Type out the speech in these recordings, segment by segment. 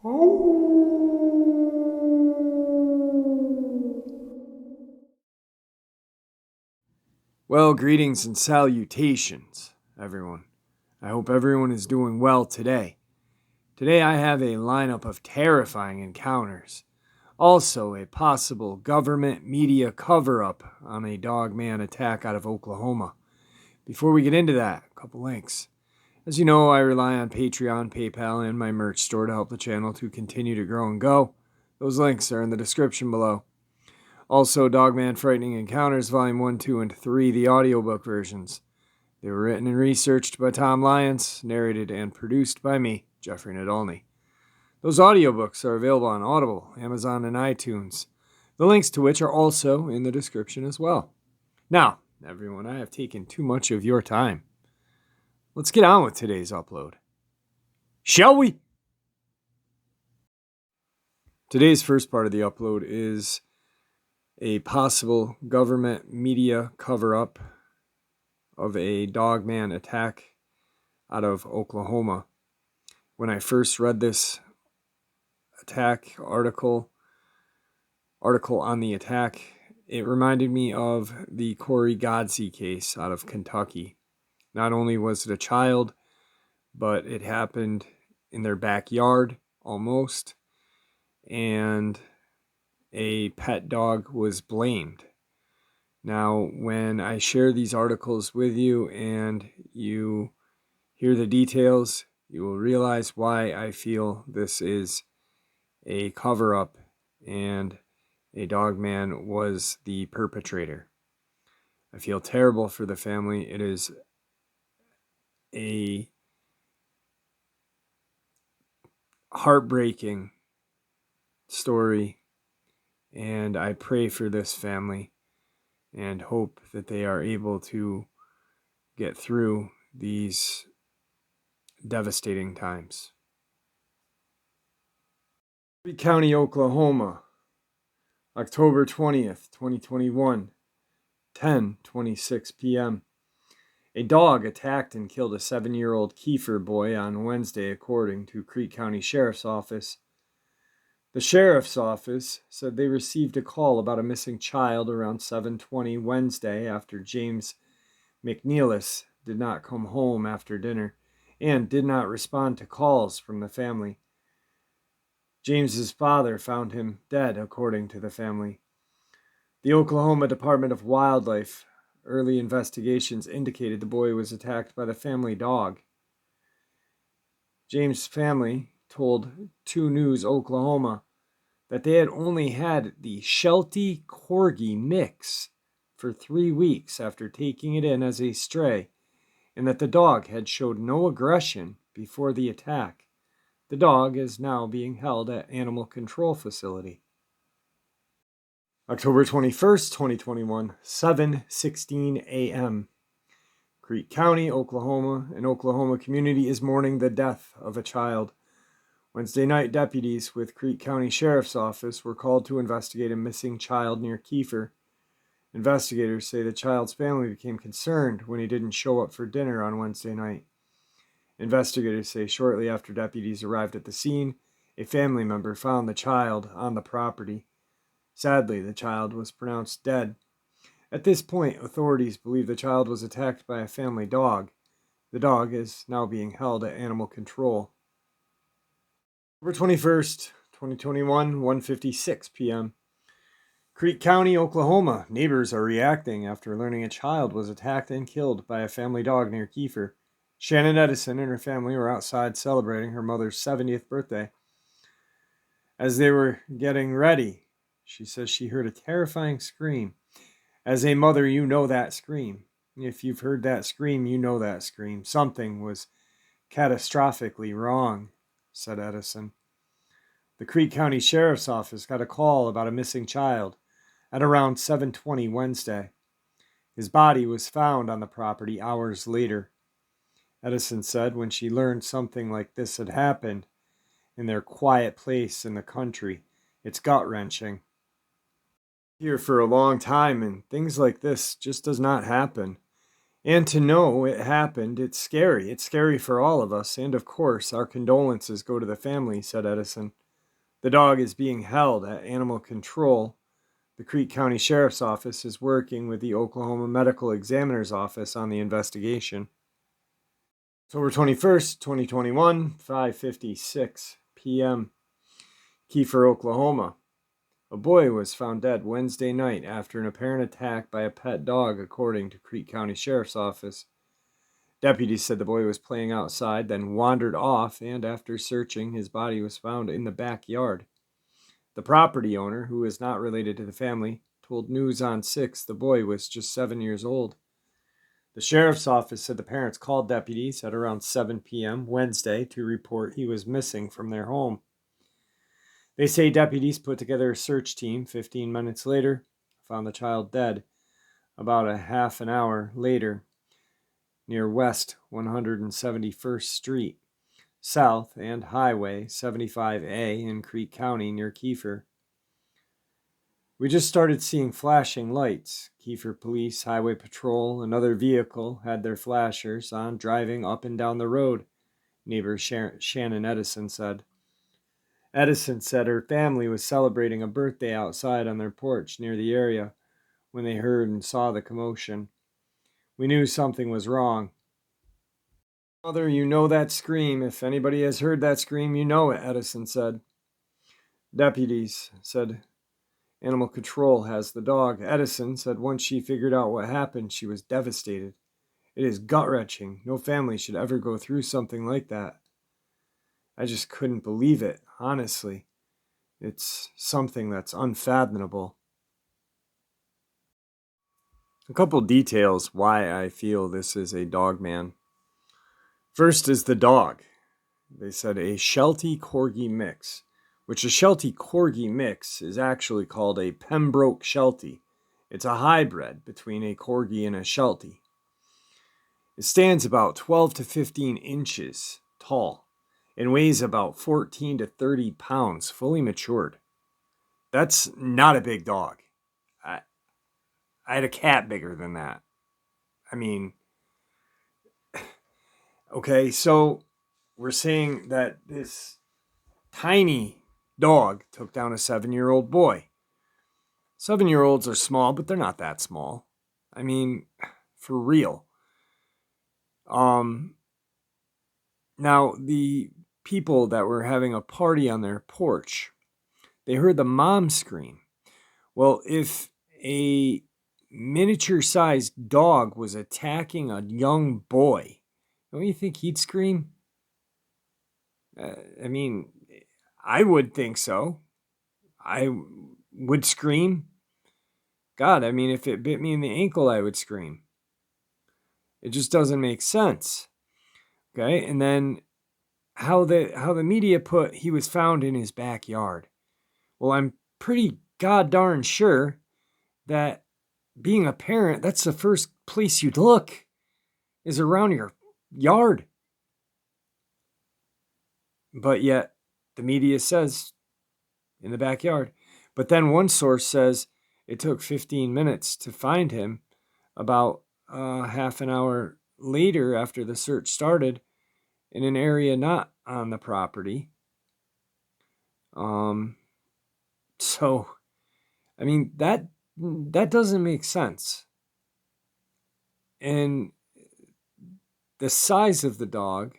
Well, greetings and salutations, everyone. I hope everyone is doing well today. Today I have a lineup of terrifying encounters. Also, a possible government media cover-up on a Dogman attack out of Oklahoma. Before we get into that, a couple links. As you know, I rely on Patreon, PayPal, and my merch store to help the channel to continue to grow and go. Those links are in the description below. Also, Dogman Frightening Encounters Volume 1, 2, and 3, the audiobook versions. They were written and researched by Tom Lyons, narrated and produced by me, Jeffrey Nadolny. Those audiobooks are available on Audible, Amazon, and iTunes, the links to which are also in the description as well. Now, everyone, I have taken too much of your time. Let's get on with today's upload. Shall we? Today's first part of the upload is a possible government media cover-up of a Dogman attack out of Oklahoma. When I first read this article on the attack, it reminded me of the Corey Godsey case out of Kentucky. Not only was it a child, but it happened in their backyard almost, and a pet dog was blamed. Now, when I share these articles with you and you hear the details, you will realize why I feel this is a cover-up and a Dogman was the perpetrator. I feel terrible for the family. It is a heartbreaking story, and I pray for this family and hope that they are able to get through these devastating times. Creek County, Oklahoma, October 20th, 2021, 10:26 p.m. A dog attacked and killed a 7-year-old Kiefer boy on Wednesday, according to Creek County Sheriff's Office. The Sheriff's Office said they received a call about a missing child around 7:20 Wednesday after James McNeilis did not come home after dinner and did not respond to calls from the family. James's father found him dead, according to the family. The Oklahoma Department of Wildlife early investigations indicated the boy was attacked by the family dog. James' family told 2 News Oklahoma that they had only had the Sheltie Corgi mix for 3 weeks after taking it in as a stray, and that the dog had showed no aggression before the attack. The dog is now being held at Animal Control Facility. October 21st, 2021, 7:16 a.m. Creek County, Oklahoma. An Oklahoma community is mourning the death of a child. Wednesday night, deputies with Creek County Sheriff's Office were called to investigate a missing child near Kiefer. Investigators say the child's family became concerned when he didn't show up for dinner on Wednesday night. Investigators say shortly after deputies arrived at the scene, a family member found the child on the property. Sadly, the child was pronounced dead. At this point, authorities believe the child was attacked by a family dog. The dog is now being held at Animal Control. October 21st, 2021, 1:56 p.m. Creek County, Oklahoma. Neighbors are reacting after learning a child was attacked and killed by a family dog near Kiefer. Shannon Edison and her family were outside celebrating her mother's 70th birthday. As they were getting ready, she says she heard a terrifying scream. As a mother, you know that scream. If you've heard that scream, you know that scream. Something was catastrophically wrong, said Edison. The Creek County Sheriff's Office got a call about a missing child at around 7:20 Wednesday. His body was found on the property hours later. Edison said when she learned something like this had happened in their quiet place in the country, it's gut-wrenching. Here for a long time, and things like this just does not happen. And to know it happened, it's scary. It's scary for all of us. And of course, our condolences go to the family, said Edison. The dog is being held at animal control. The Creek County Sheriff's Office is working with the Oklahoma Medical Examiner's Office on the investigation. October 21st, 2021, 5:56 p.m. Kiefer, Oklahoma. A boy was found dead Wednesday night after an apparent attack by a pet dog, according to Creek County Sheriff's Office. Deputies said the boy was playing outside, then wandered off, and after searching, his body was found in the backyard. The property owner, who is not related to the family, told News on 6 the boy was just 7 years old. The sheriff's office said the parents called deputies at around 7 p.m. Wednesday to report he was missing from their home. They say deputies put together a search team 15 minutes later, found the child dead. About a half an hour later, near West 171st Street, South and Highway 75A in Creek County near Kiefer. We just started seeing flashing lights. Kiefer Police, Highway Patrol, another vehicle had their flashers on driving up and down the road, neighbor Shannon Edison said. Edison said her family was celebrating a birthday outside on their porch near the area when they heard and saw the commotion. We knew something was wrong. Mother, you know that scream. If anybody has heard that scream, you know it, Edison said. Deputies said Animal Control has the dog. Edison said once she figured out what happened, she was devastated. It is gut-wrenching. No family should ever go through something like that. I just couldn't believe it, honestly. It's something that's unfathomable. A couple details why I feel this is a Dogman. First is the dog. They said a Sheltie Corgi mix, which a Sheltie Corgi mix is actually called a Pembroke Sheltie. It's a hybrid between a Corgi and a Sheltie. It stands about 12 to 15 inches tall and weighs about 14 to 30 pounds, fully matured. That's not a big dog. I had a cat bigger than that. I mean, okay, so we're saying that this tiny dog took down a 7-year-old boy. 7-year-olds are small, but they're not that small. I mean, for real. Now, the people that were having a party on their porch, they heard the mom scream. Well, if a miniature-sized dog was attacking a young boy, don't you think he'd scream? I mean, I would think so. I would scream. God, I mean, if it bit me in the ankle, I would scream. It just doesn't make sense. Okay, and then how the media put he was found in his backyard. Well, I'm pretty god darn sure that being a parent, that's the first place you'd look, is around your yard. But yet, the media says in the backyard. But then one source says it took 15 minutes to find him. About half an hour later, after the search started, in an area not on the property. So, I mean, that doesn't make sense. And the size of the dog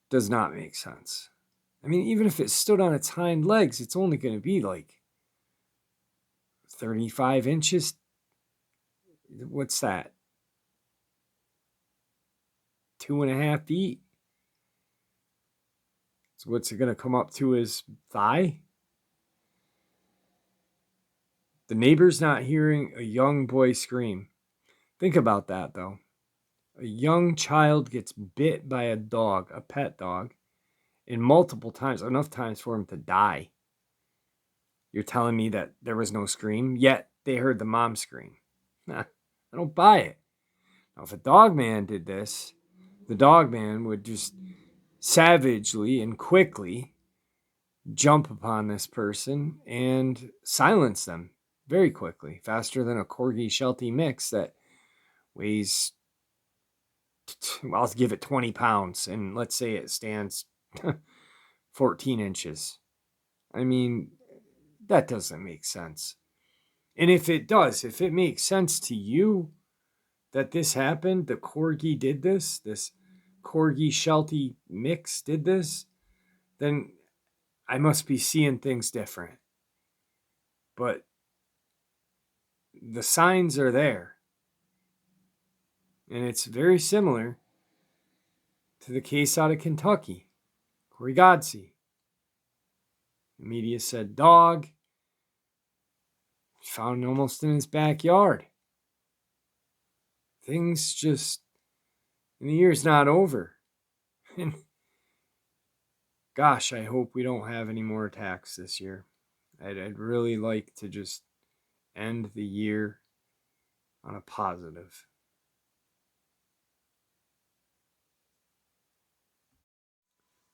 does not make sense. I mean, even if it stood on its hind legs, it's only going to be like 35 inches. What's that? 2.5 feet? So what's it going to come up to his thigh? The neighbor's not hearing a young boy scream. Think about that, though. A young child gets bit by a dog, a pet dog, and multiple times, enough times for him to die. You're telling me that there was no scream, yet they heard the mom scream. Nah, I don't buy it. Now, if a Dogman did this, the Dogman would just savagely and quickly jump upon this person and silence them very quickly, faster than a Corgi Sheltie mix that weighs I'll give it 20 pounds, and let's say it stands 14 inches. I mean, that doesn't make sense. And if it does, if it makes sense to you that this happened, the Corgi did this Corgi Sheltie mix did this, then I must be seeing things different. But the signs are there. And it's very similar to the case out of Kentucky, Corey Godsey. The media said dog found almost in his backyard. Things just, and the year's not over. And gosh, I hope we don't have any more attacks this year. I'd really like to just end the year on a positive.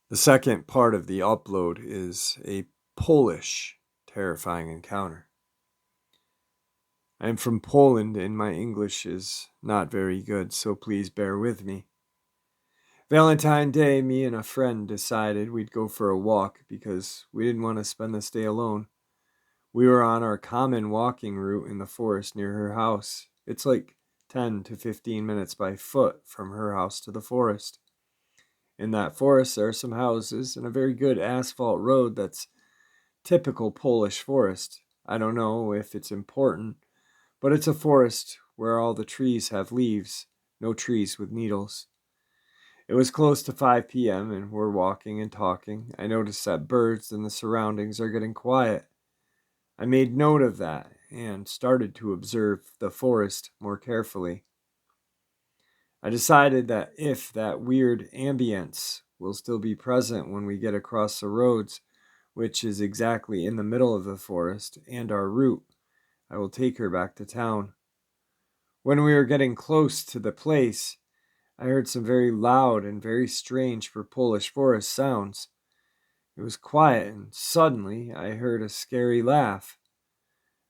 The second part of the upload is a Polish terrifying encounter. I am from Poland and my English is not very good, so please bear with me. Valentine's Day, me and a friend decided we'd go for a walk because we didn't want to spend this day alone. We were on our common walking route in the forest near her house. It's like 10 to 15 minutes by foot from her house to the forest. In that forest, there are some houses and a very good asphalt road that's typical Polish forest. I don't know if it's important, but it's a forest where all the trees have leaves, no trees with needles. It was close to 5 p.m. and we're walking and talking. I noticed that birds in the surroundings are getting quiet. I made note of that and started to observe the forest more carefully. I decided that if that weird ambience will still be present when we get across the roads, which is exactly in the middle of the forest and our route, I will take her back to town. When we were getting close to the place, I heard some very loud and very strange for Polish forest sounds. It was quiet, and suddenly I heard a scary laugh.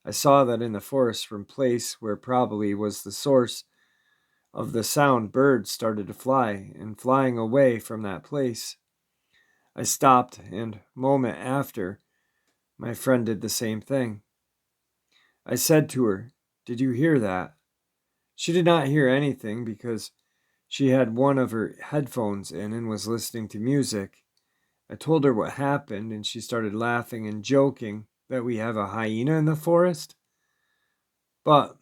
I saw that in the forest from place where probably was the source of the sound, birds started to fly, and flying away from that place. I stopped, and a moment after, my friend did the same thing. I said to her, "Did you hear that?" She did not hear anything because she had one of her headphones in and was listening to music. I told her what happened, and she started laughing and joking that we have a hyena in the forest. But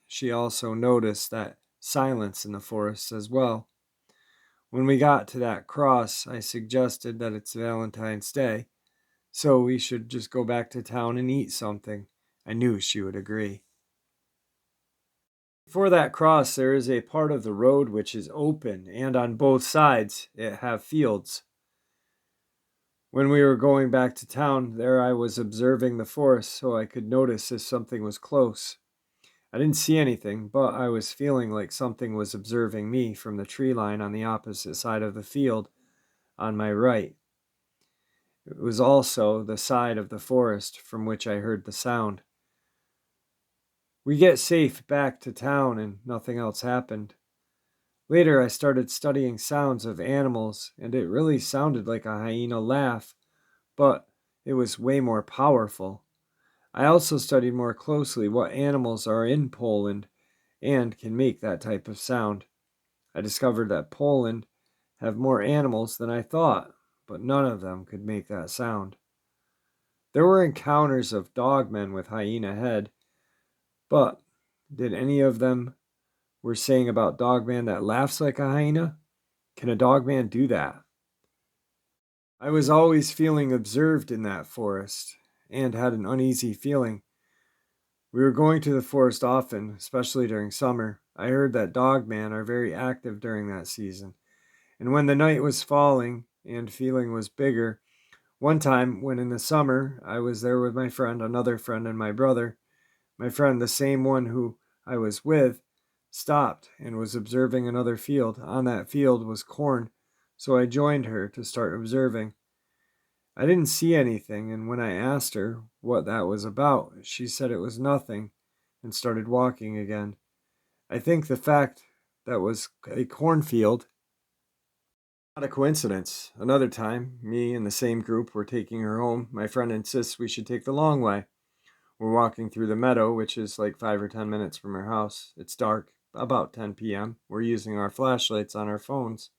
she also noticed that silence in the forest as well. When we got to that cross, I suggested that it's Valentine's Day, so we should just go back to town and eat something. I knew she would agree. Before that cross, there is a part of the road which is open, and on both sides it have fields. When we were going back to town, there I was observing the forest so I could notice if something was close. I didn't see anything, but I was feeling like something was observing me from the tree line on the opposite side of the field on my right. It was also the side of the forest from which I heard the sound. We get safe back to town and nothing else happened. Later, I started studying sounds of animals, and it really sounded like a hyena laugh, but it was way more powerful. I also studied more closely what animals are in Poland and can make that type of sound. I discovered that Poland have more animals than I thought, but none of them could make that sound. There were encounters of dogmen with hyena head, but did any of them were saying about dogman that laughs like a hyena? Can a dogman do that? I was always feeling observed in that forest and had an uneasy feeling. We were going to the forest often, especially during summer. I heard that dogmen are very active during that season. And when the night was falling and feeling was bigger, one time when in the summer I was there with my friend, another friend, and my brother, my friend, the same one who I was with, stopped and was observing another field. On that field was corn, so I joined her to start observing. I didn't see anything, and when I asked her what that was about, she said it was nothing and started walking again. I think the fact that was a cornfield. Not a coincidence. Another time, me and the same group were taking her home. My friend insists we should take the long way. We're walking through the meadow, which is like 5 or 10 minutes from her house. It's dark, about 10 p.m. We're using our flashlights on our phones.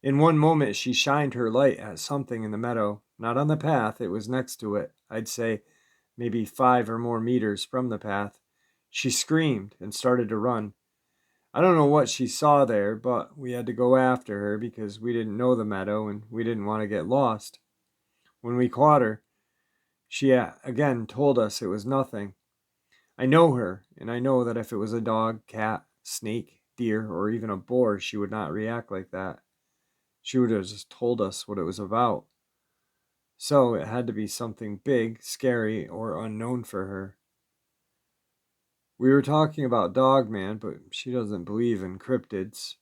In one moment, she shined her light at something in the meadow. Not on the path, it was next to it. I'd say maybe 5 or more meters from the path. She screamed and started to run. I don't know what she saw there, but we had to go after her because we didn't know the meadow and we didn't want to get lost. When we caught her, she again told us it was nothing. I know her, and I know that if it was a dog, cat, snake, deer, or even a boar, she would not react like that. She would have just told us what it was about. So it had to be something big, scary, or unknown for her. We were talking about Dogman, but she doesn't believe in cryptids.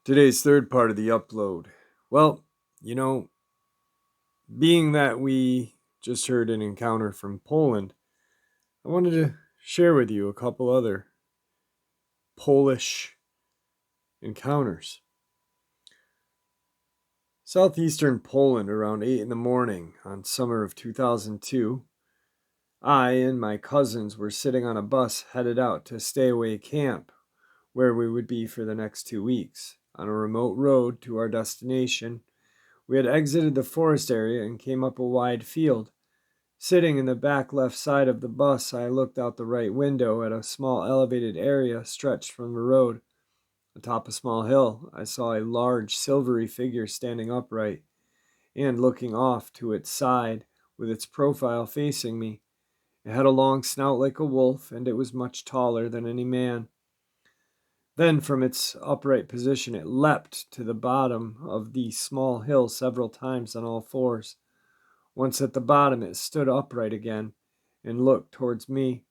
Today's third part of the upload. Well, being that we just heard an encounter from Poland, I wanted to share with you a couple other Polish encounters. Southeastern Poland, around 8 in the morning on summer of 2002, I and my cousins were sitting on a bus headed out to Stay Away Camp, where we would be for the next 2 weeks. On a remote road to our destination, we had exited the forest area and came up a wide field. Sitting in the back left side of the bus, I looked out the right window at a small elevated area stretched from the road. Atop a small hill, I saw a large silvery figure standing upright and looking off to its side with its profile facing me. It had a long snout like a wolf, and it was much taller than any man. Then, from its upright position, it leapt to the bottom of the small hill several times on all fours. Once at the bottom, it stood upright again and looked towards me.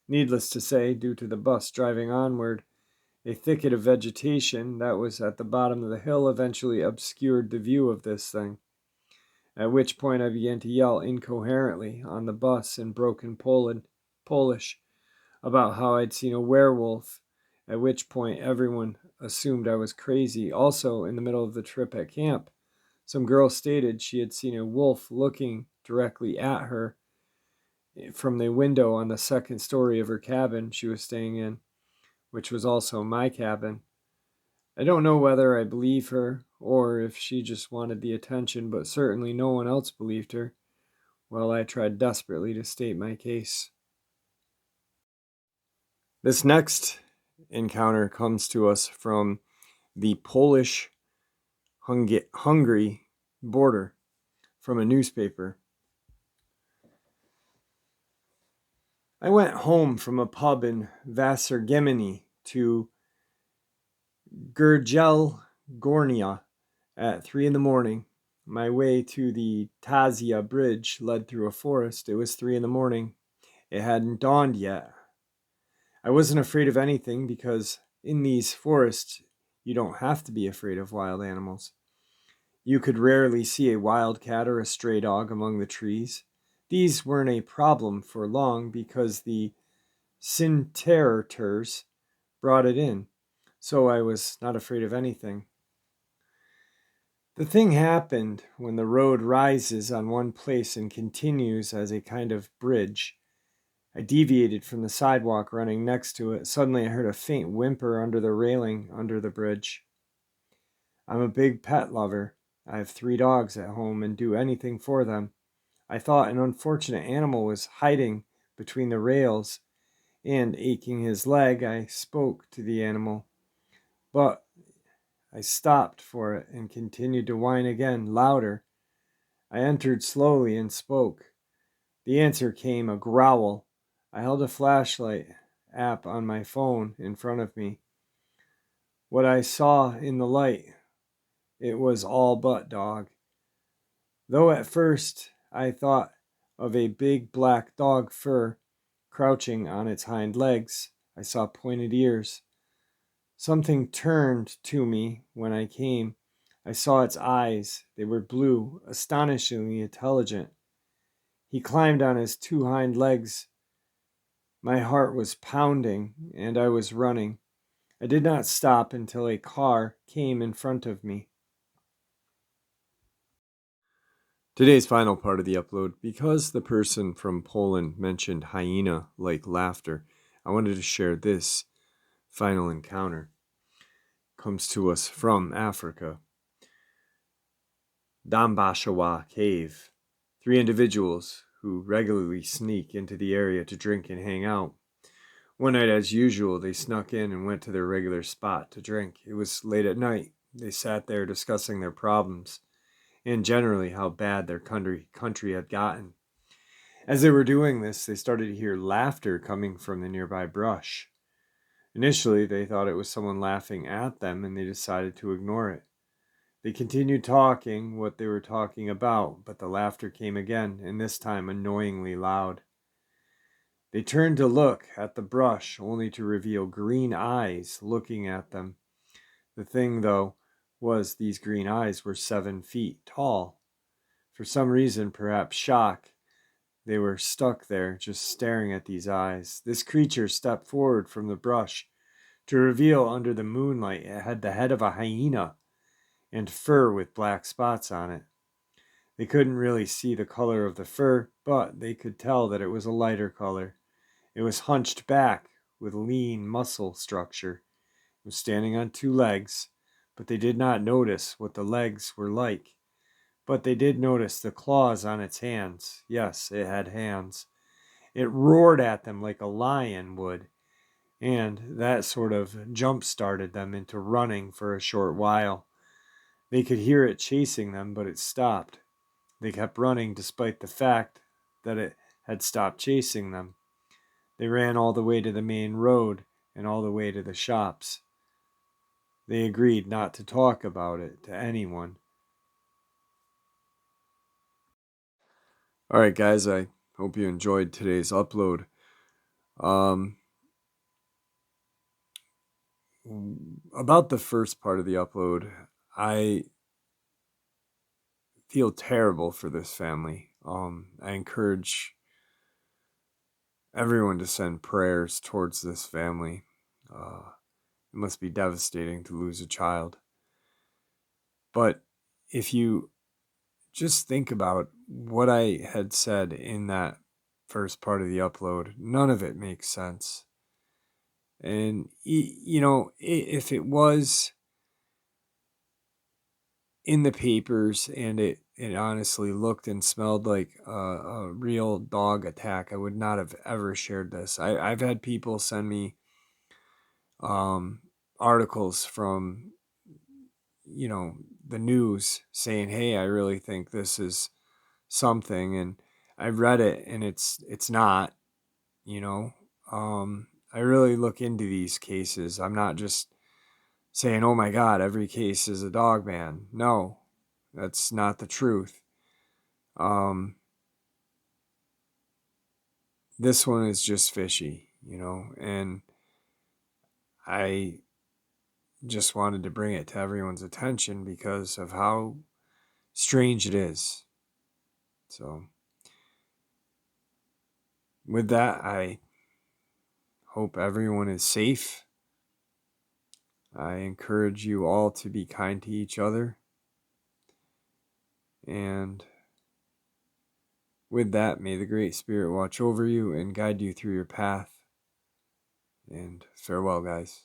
Needless to say, due to the bus driving onward, a thicket of vegetation that was at the bottom of the hill eventually obscured the view of this thing. At which point I began to yell incoherently on the bus in broken Polish about how I'd seen a werewolf, at which point everyone assumed I was crazy. Also, in the middle of the trip at camp, some girl stated she had seen a wolf looking directly at her from the window on the second story of her cabin she was staying in, which was also my cabin. I don't know whether I believe her or if she just wanted the attention, but certainly no one else believed her, while I tried desperately to state my case. This next encounter comes to us from the Polish-Hungary border, from a newspaper. I went home from a pub in Wassergemini to Gornia at 3 in the morning. My way to the Tazia Bridge led through a forest. It was 3 in the morning. It hadn't dawned yet. I wasn't afraid of anything because in these forests, you don't have to be afraid of wild animals. You could rarely see a wildcat or a stray dog among the trees. These weren't a problem for long because the Sinterrators brought it in, so I was not afraid of anything. The thing happened when the road rises on one place and continues as a kind of bridge. I deviated from the sidewalk running next to it. Suddenly I heard a faint whimper under the railing under the bridge. I'm a big pet lover. I have 3 dogs at home and do anything for them. I thought an unfortunate animal was hiding between the rails, and aching his leg, I spoke to the animal. But I stopped for it and continued to whine again, louder. I entered slowly and spoke. The answer came, a growl. I held a flashlight app on my phone in front of me. What I saw in the light, it was all but dog. Though at first I thought of a big black dog fur crouching on its hind legs, I saw pointed ears. Something turned to me when I came. I saw its eyes. They were blue, astonishingly intelligent. He climbed on his 2 hind legs. My heart was pounding, and I was running. I did not stop until a car came in front of me. Today's final part of the upload, because the person from Poland mentioned hyena-like laughter, I wanted to share this final encounter. It comes to us from Africa. Dambashawa Cave. 3 individuals who regularly sneak into the area to drink and hang out. One night, as usual, they snuck in and went to their regular spot to drink. It was late at night. They sat there discussing their problems and generally how bad their country had gotten. As they were doing this, they started to hear laughter coming from the nearby brush. Initially, they thought it was someone laughing at them, and they decided to ignore it. They continued talking what they were talking about, but the laughter came again, and this time annoyingly loud. They turned to look at the brush, only to reveal green eyes looking at them. The thing, though, was these green eyes were 7 feet tall. For some reason, perhaps shock, they were stuck there, just staring at these eyes. This creature stepped forward from the brush to reveal under the moonlight it had the head of a hyena and fur with black spots on it. They couldn't really see the color of the fur, but they could tell that it was a lighter color. It was hunched back with lean muscle structure. It was standing on 2 legs, but they did not notice what the legs were like. But they did notice the claws on its hands. Yes, it had hands. It roared at them like a lion would, and that sort of jump-started them into running for a short while. They could hear it chasing them, but it stopped. They kept running despite the fact that it had stopped chasing them. They ran all the way to the main road and all the way to the shops. They agreed not to talk about it to anyone. All right, guys, I hope you enjoyed today's upload. About the first part of the upload, I feel terrible for this family. I encourage everyone to send prayers towards this family. It must be devastating to lose a child. But if you just think about what I had said in that first part of the upload, none of it makes sense. And, you know, if it was in the papers and it honestly looked and smelled like a real dog attack, I would not have ever shared this. I've had people send me articles from, you know, the news saying, hey, I really think this is something, and I've read it and it's not, you know. I really look into these cases. I'm not just saying, oh my God, every case is a Dogman. No, that's not the truth. This one is just fishy, you know, and I just wanted to bring it to everyone's attention because of how strange it is. So, with that, I hope everyone is safe. I encourage you all to be kind to each other. And with that, may the Great Spirit watch over you and guide you through your path. And farewell, guys.